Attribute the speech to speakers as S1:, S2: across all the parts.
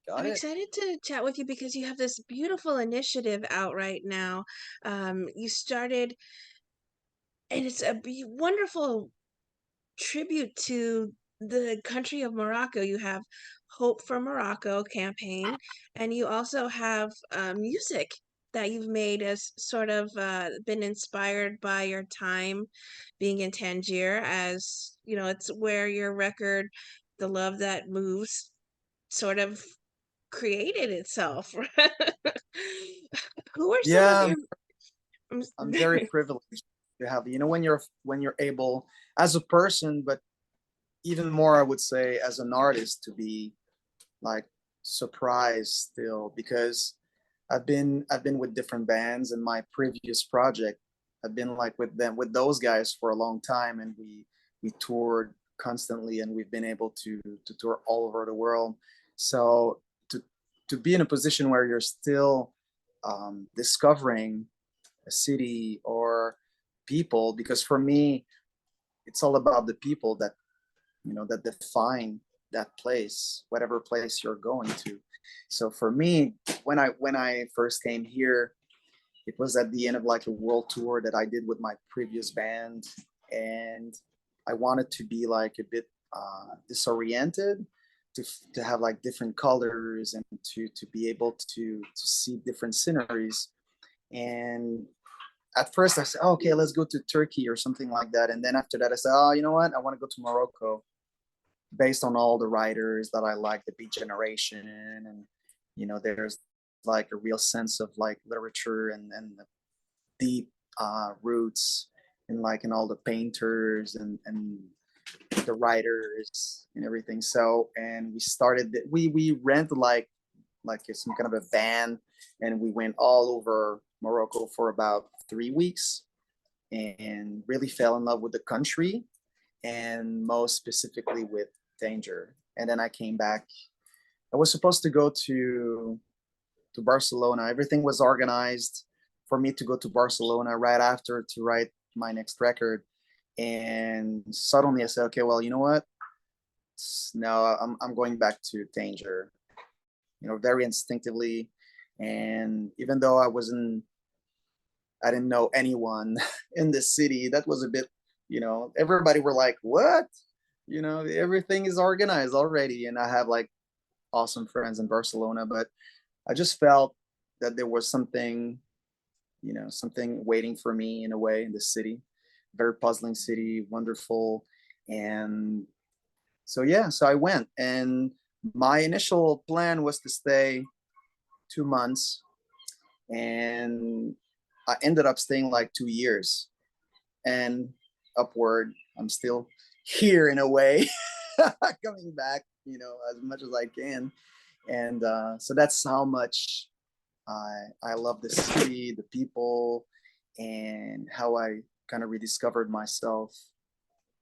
S1: Got
S2: I'm
S1: it.
S2: excited to chat with you because you have this beautiful initiative out right now. You started, and it's a wonderful tribute to the country of Morocco. You have Hope for Morocco campaign, and you also have music that you've made as sort of been inspired by your time being in Tangier, as you know, it's where your record, The Love That Moves, sort of created itself. Who are some of
S1: Yeah,
S2: your um,
S1: I'm very privileged to have, when you're able as a person, but even more, I would say, as an artist, to be like surprised still, because I've been with different bands in my previous project. I've been like with those guys for a long time, and we toured constantly, and we've been able to tour all over the world. So to be in a position where you're still discovering a city or people, because for me it's all about the people that that define that place, whatever place you're going to. So for me, when I first came here, it was at the end of like a world tour that I did with my previous band, and I wanted to be like a bit disoriented, to have like different colors, and to be able to see different sceneries. And at first I said, oh, okay, let's go to Turkey or something like that. And then after that, I said, oh, you know what? I want to go to Morocco, based on all the writers that I like, the Beat Generation, and there's like a real sense of like literature, and the deep roots in all the painters, and the writers and everything. So, and we rented like some kind of a van, and we went all over Morocco for about 3 weeks, and really fell in love with the country, and most specifically with Danger. And then I came back. I was supposed to go to Barcelona. Everything was organized for me to go to Barcelona right after to write my next record. And suddenly I said, okay, well, you know what? No, I'm going back to Danger. Very instinctively. And even though I didn't know anyone in the city, that was a bit, everybody were like, what? Everything is organized already. And I have like awesome friends in Barcelona, but I just felt that there was something waiting for me in a way in the city. Very puzzling city, wonderful. And so, yeah, so I went. And my initial plan was to stay 2 months. And I ended up staying like 2 years and upward. I'm still here in a way, coming back, as much as I can. And so that's how much I love the city, the people, and how I kind of rediscovered myself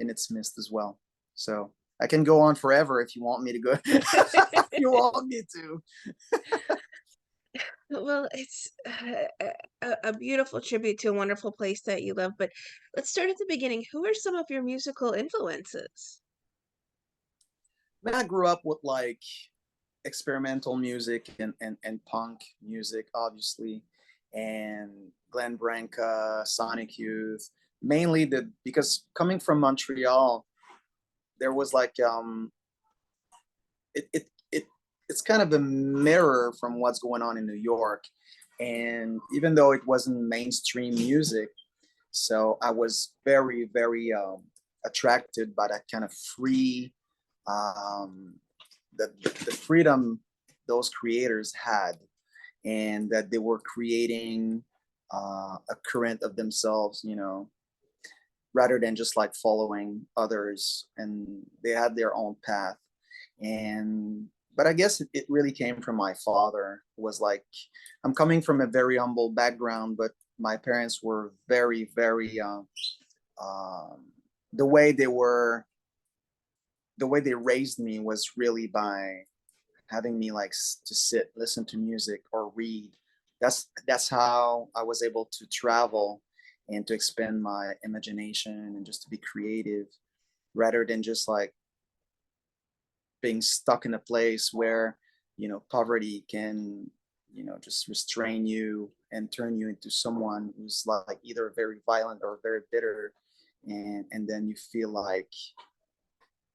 S1: in its midst as well. So I can go on forever if you want me to go. If you want me to.
S2: Well, it's a beautiful tribute to a wonderful place that you love, but let's start at the beginning. Who are some of your musical influences?
S1: I mean, I grew up with like experimental music, and punk music, obviously, and Glenn Branca, Sonic Youth, mainly because coming from Montreal, there was like it it's kind of a mirror from what's going on in New York. And even though it wasn't mainstream music, so I was very, very attracted by that kind of free, um, the freedom those creators had, and that they were creating a current of themselves, rather than just like following others, and they had their own path. And but I guess it really came from my father, who was like, I'm coming from a very humble background, but my parents were very, very um, the way they raised me was really by having me like to sit, listen to music, or read. That's how I was able to travel and to expand my imagination, and just to be creative, rather than just like being stuck in a place where poverty can, just restrain you and turn you into someone who's like either very violent or very bitter, and then you feel like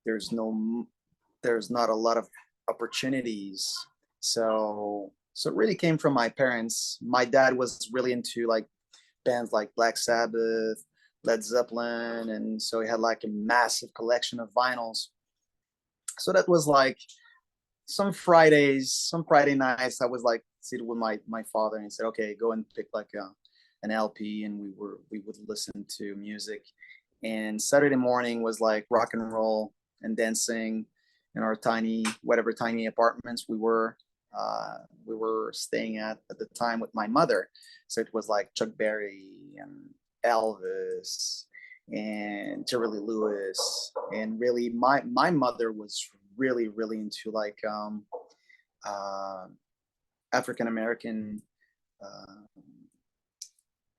S1: there's no there's not a lot of opportunities. So it really came from my parents. My dad was really into like bands like Black Sabbath, Led Zeppelin, and so he had like a massive collection of vinyls. So that was like some Friday nights, I was like sitting with my father, and he said, "Okay, go and pick like an LP," and we would listen to music. And Saturday morning was like rock and roll and dancing in our tiny apartments we were staying at the time with my mother. So it was like Chuck Berry and Elvis and Jerry Lee Lewis, and really my mother was really into like uh, African American uh,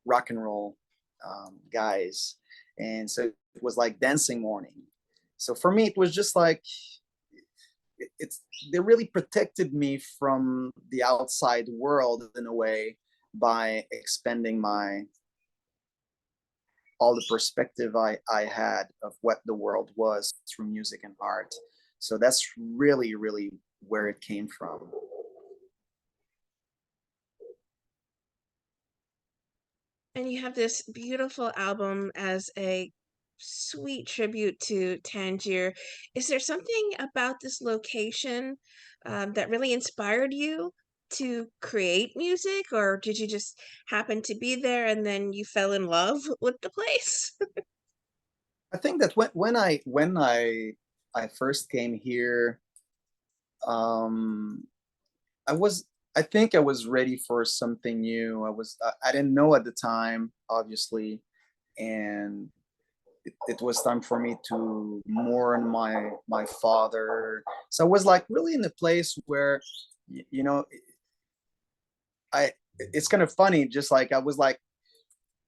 S1: rock and roll guys, and so it was like dancing morning. So for me, it was just like it's they really protected me from the outside world in a way by expanding my all the perspective I had of what the world was through music and art. So that's really where it came from.
S2: And you have this beautiful album as a sweet tribute to Tangier. Is there something about this location that really inspired you to create music, or did you just happen to be there and then you fell in love with the place?
S1: I think that when I first came here, um, I was I think I was ready for something new. I didn't know at the time, obviously, and it was time for me to mourn my father. So I was like really in a place where, you know, I it's kind of funny. Just like I was like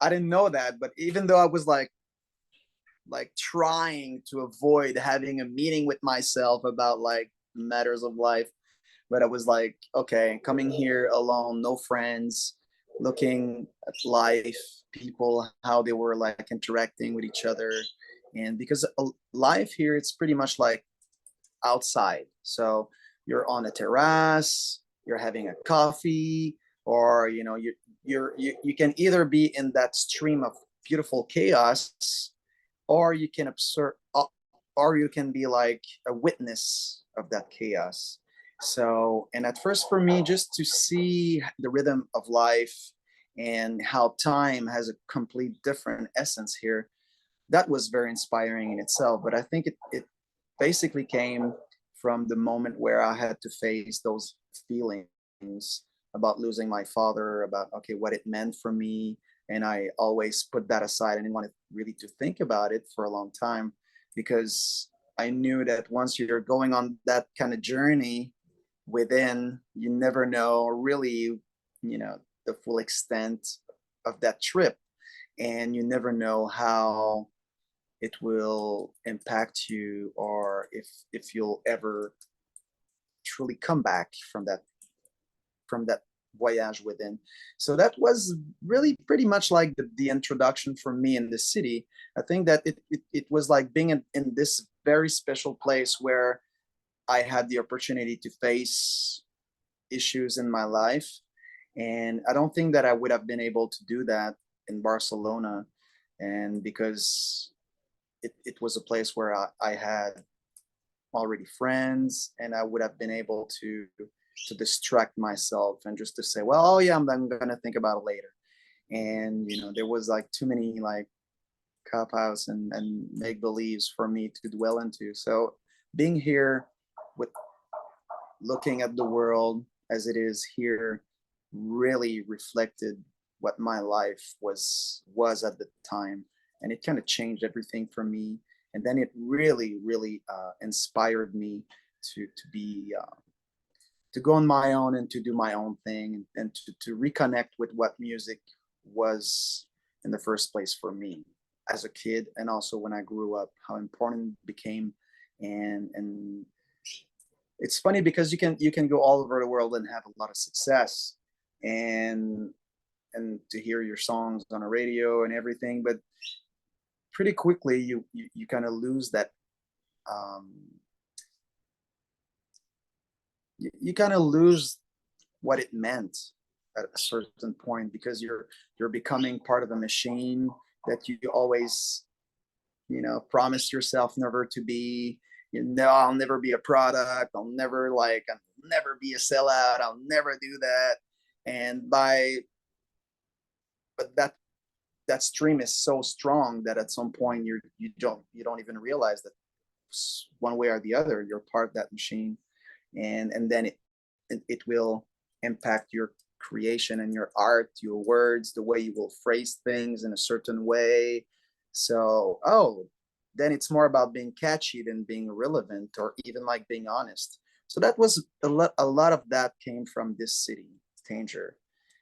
S1: I didn't know that, but even though I was like trying to avoid having a meeting with myself about like matters of life, but I was like, okay, coming here alone, no friends, looking at life, people, how they were like interacting with each other. And because life here, it's pretty much like outside. So you're on a terrace, you're having a coffee, or you can either be in that stream of beautiful chaos, or you can observe, or you can be like a witness of that chaos. So, and at first for me, just to see the rhythm of life and how time has a complete different essence here, that was very inspiring in itself. But I think it basically came from the moment where I had to face those feelings about losing my father, about okay, what it meant for me. And I always put that aside. I didn't want to really to think about it for a long time, because I knew that once you're going on that kind of journey within, you never know really, the full extent of that trip. And you never know how it will impact you, or if you'll ever truly come back from that voyage within. So that was really pretty much like the introduction for me in the city. I think that it was like being in this very special place where I had the opportunity to face issues in my life. And I don't think that I would have been able to do that in Barcelona. And because it was a place where I had already friends, and I would have been able to distract myself and just to say, well, oh yeah, I'm gonna think about it later. And there was like too many like cop outs and make believes for me to dwell into. So being here with looking at the world as it is here really reflected what my life was at the time, and it kind of changed everything for me. And then it really inspired me to go on my own and to do my own thing, and to reconnect with what music was in the first place for me as a kid, and also when I grew up, how important it became. And it's funny because you can go all over the world and have a lot of success, and to hear your songs on a radio and everything, but pretty quickly you kind of lose that, um, you kind of lose what it meant at a certain point, because you're becoming part of a machine that you always, promise yourself never to be. I'll never be a product, I'll never be a sellout, I'll never do that. And by but that stream is so strong that at some point you don't even realize that one way or the other you're part of that machine, and then it will impact your creation and your art, your words, the way you will phrase things in a certain way. So, then it's more about being catchy than being relevant, or even like being honest. So that was a lot of that came from this city, Tanger.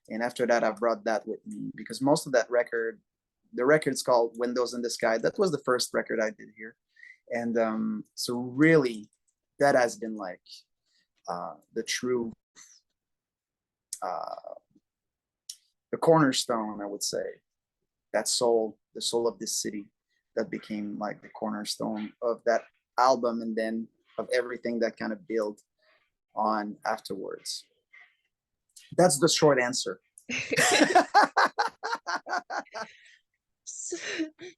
S1: And after that, I brought that with me, because most of that record, the record's called Windows in the Sky. That was the first record I did here. And so really, that has been like the true, uh, the cornerstone, I would say. That soul, the soul of this city, that became like the cornerstone of that album, and then of everything that kind of built on afterwards. That's the short answer.
S2: So,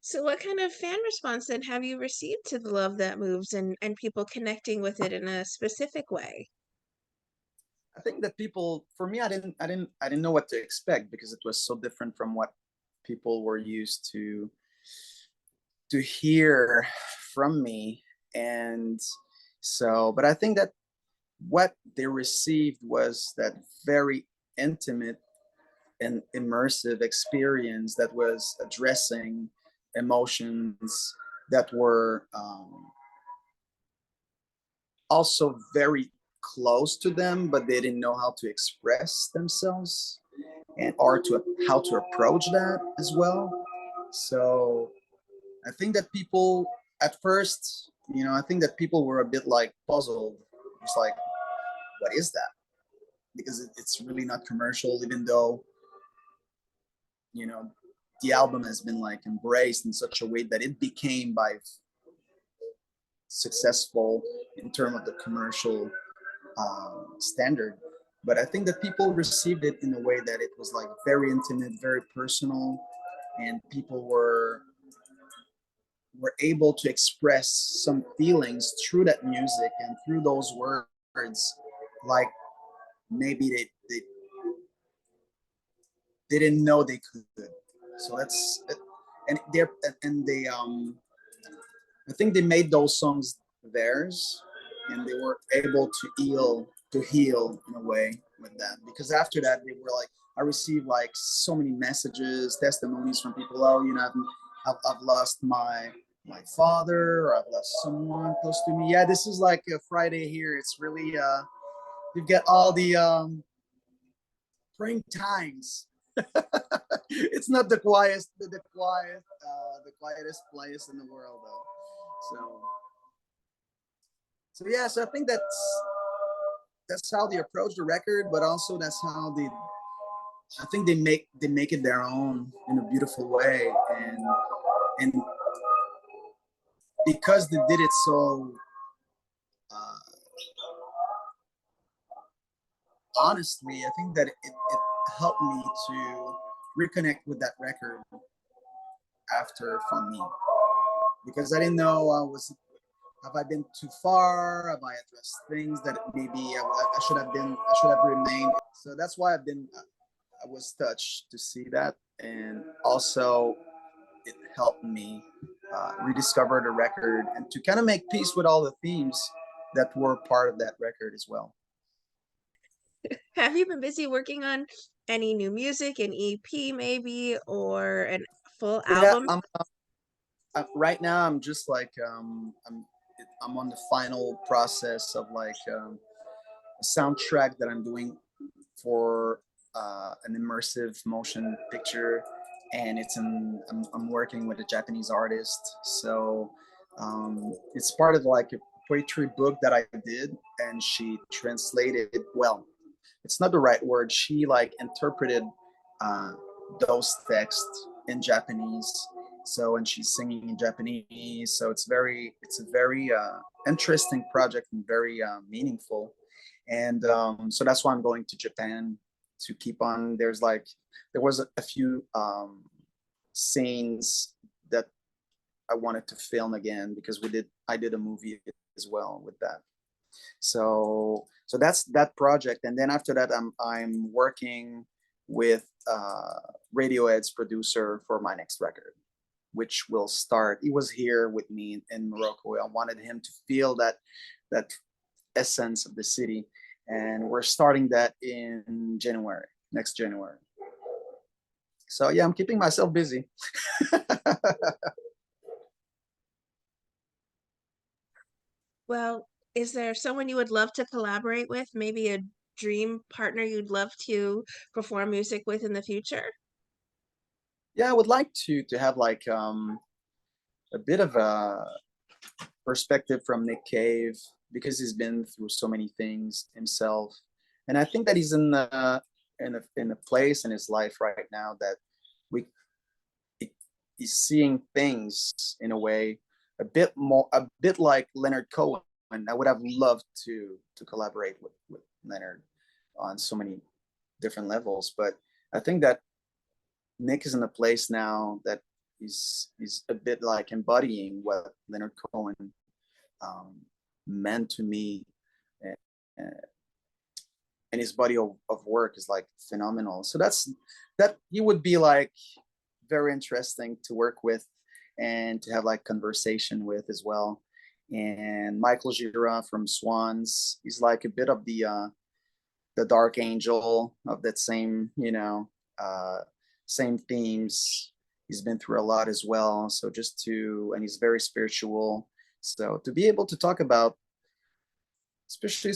S2: so what kind of fan response then have you received to the Love That Moves, and people connecting with it in a specific way?
S1: I think that people, for me, I didn't know what to expect, because it was so different from what people were used to hear from me. And so, but I think that what they received was that very intimate and immersive experience that was addressing emotions that were, also very close to them, but they didn't know how to express themselves, and or to how to approach that as well. So I think that people at first, I think that people were a bit like puzzled. It's like, what is that? Because it's really not commercial, even though, you know, the album has been like embraced in such a way that it became by successful in terms of the commercial standard. But I think that people received it in a way that it was like very intimate, very personal, and people were able to express some feelings through that music and through those words, like maybe they didn't know they could. So that's, and they I think they made those songs theirs, and they were able to heal in a way with that. Because after that, they were like, I received like so many messages, testimonies from people. Oh, I've lost my father, or I've lost someone close to me. Yeah, this is like a Friday here. It's really we've got all the praying times. It's not the quietest place in the world though. So yeah, so I think that's how they approach the record, but also that's how I think they make it their own in a beautiful way, and because they did it so uh, honestly, I think that it helped me to reconnect with that record after for me, because I didn't know have I been too far? Have I addressed things that maybe I should have remained? So that's why I was touched to see that, and also it helped me rediscover the record and to kind of make peace with all the themes that were part of that record as well.
S2: Have you been busy working on any new music, an EP maybe, or a full
S1: Yeah,
S2: album?
S1: right now I'm just like I'm on the final process of like a soundtrack that I'm doing for an immersive motion picture, and I'm working with a Japanese artist. So it's part of like a poetry book that I did, and she translated it. Well, it's not the right word. She like interpreted uh, those texts in Japanese. So, and she's singing in Japanese. So it's a very interesting project and very meaningful. And so that's why I'm going to Japan to keep on. There was a few scenes that I wanted to film again because I did a movie as well with that. So that's that project, and then after that I'm working with Radiohead's producer for my next record, which will start. He was here with me in Morocco. I wanted him to feel that essence of the city, and we're starting that in January, next January. So yeah, I'm keeping myself busy.
S2: Well, is there someone you would love to collaborate with? Maybe a dream partner you'd love to perform music with in the future?
S1: Yeah, I would like to have like a bit of a perspective from Nick Cave because he's been through so many things himself, and I think that he's in a place in his life right now that we he's seeing things in a way a bit like Leonard Cohen. I would have loved to collaborate with Leonard on so many different levels, but I think that Nick is in a place now that he's a bit like embodying what Leonard Cohen um, meant to me, and, and his body of work is like phenomenal. So that he would be like very interesting to work with and to have like conversation with as well. And Michael Gira from Swans, he's like a bit of the dark angel of that same, uh, same themes. He's been through a lot as well. So and he's very spiritual. So to be able to talk about, especially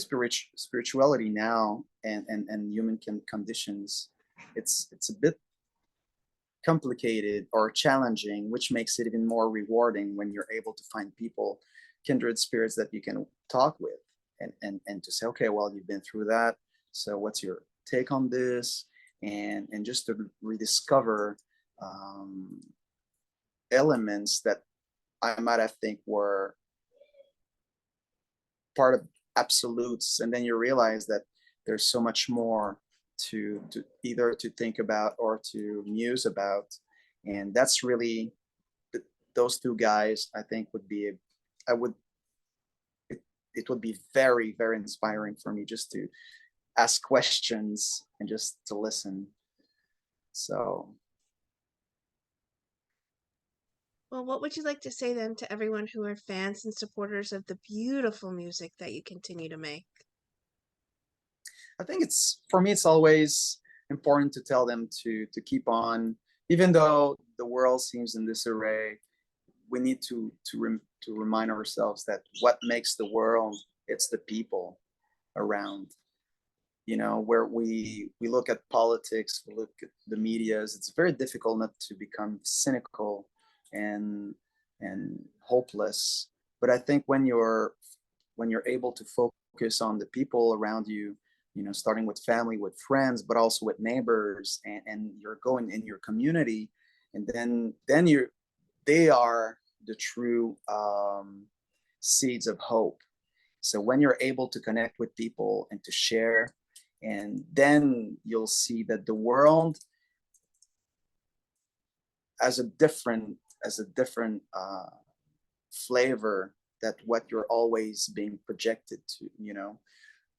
S1: spirituality now and human conditions, it's a bit complicated or challenging, which makes it even more rewarding when you're able to find people, kindred spirits that you can talk with and to say, okay, well, you've been through that. So what's your take on this? And just to rediscover um, elements that I might have think were part of absolutes, and then you realize that there's so much more to either to think about or to muse about, and that's really those two guys. I think would be I would it would be very very inspiring for me just to ask questions and just to listen. So
S2: Well, what would you like to say then to everyone who are fans and supporters of the beautiful music that you continue to make?
S1: I think it's for me. It's always important to tell them to keep on, even though the world seems in disarray. We need to remind ourselves that what makes the world, it's the people around. Where we look at politics, we look at the medias. It's very difficult not to become cynical and hopeless. But I think when you're able to focus on the people around you, starting with family, with friends, but also with neighbors, and you're going in your community, and then they are the true seeds of hope. So when you're able to connect with people and to share, and then you'll see that the world as a different flavor that what you're always being projected to,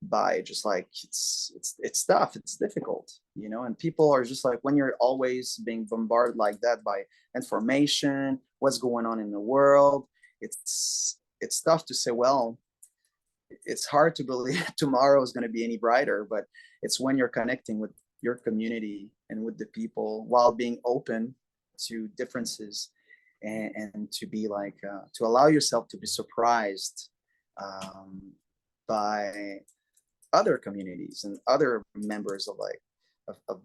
S1: by just like it's tough, it's difficult, and people are just like when you're always being bombarded like that by information, what's going on in the world, it's tough to say, well, it's hard to believe tomorrow is going to be any brighter, but it's when you're connecting with your community and with the people while being open to differences, and to be like to allow yourself to be surprised by other communities and other members of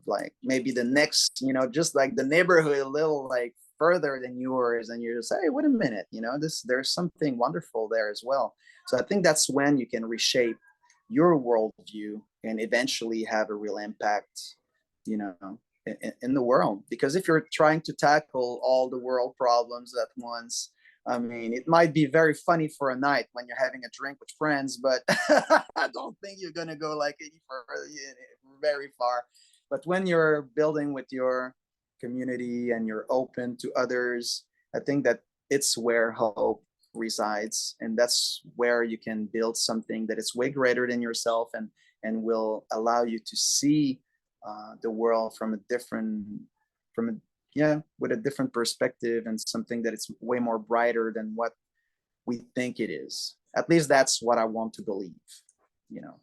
S1: like maybe the next, just like the neighborhood little like further than yours, and you just say, hey, wait a minute, there's something wonderful there as well. So I think that's when you can reshape your worldview and eventually have a real impact, you know, in the world. Because if you're trying to tackle all the world problems at once, I mean, it might be very funny for a night when you're having a drink with friends, but I don't think you're gonna go like any further, very far. But when you're building with your community and you're open to others, I think that it's where hope resides, and that's where you can build something that is way greater than yourself, and will allow you to see the world from a different, from a, yeah, with a different perspective, and something that is way more brighter than what we think it is. At least that's what I want to believe, you know.